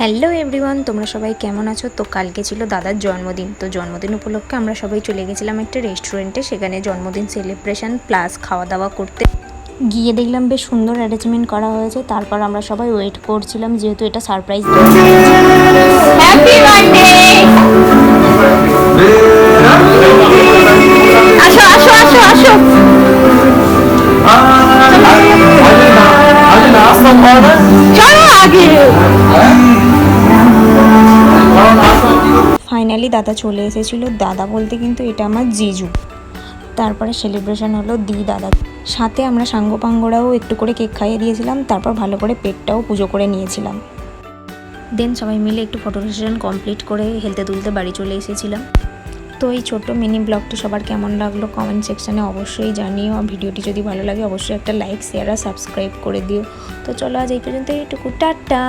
Hello everyone, তোমরা সবাই কেমন আছো? তো কালকে ছিল দাদার জন্মদিন। তো জন্মদিন উপলক্ষে আমরা সবাই চলে গেছিলাম একটা রেস্টুরেন্টে। সেখানে জন্মদিন সেলিব্রেশন প্লাস খাওয়া দাওয়া করতে গিয়ে দেখলাম বেশ সুন্দর অ্যারেঞ্জমেন্ট করা হয়েছে। তারপর আমরা সবাই ওয়েট করছিলাম, যেহেতু এটা সারপ্রাইজ। Happy birthday! আসো আসো আসো আসো। চলো আগে। ফাইনালি দাদা চলে এসেছিল। দাদা বলতে কিন্তু এটা আমার জিজু। তারপরে সেলিব্রেশন হলো দাদা সাথে আমরা সাঙ্গপাঙ্গরাও একটু করে কেক খাইয়ে দিয়েছিলাম। তারপর ভালো করে পেটটাও পুজো করে নিয়েছিলাম। দেন সবাই মিলে একটু ফটো সেশন কমপ্লিট করে হেলতে তুলতে বাড়ি চলে এসেছিলাম। তো এই ছোট্ট মিনি ব্লগটি সবার কেমন লাগলো কমেন্ট সেকশানে অবশ্যই জানিও। ভিডিওটি যদি ভালো লাগে অবশ্যই একটা লাইক, শেয়ার আর সাবস্ক্রাইব করে দিও। তো চলো আজ এই পর্যন্ত, এইটুকু, টাটা।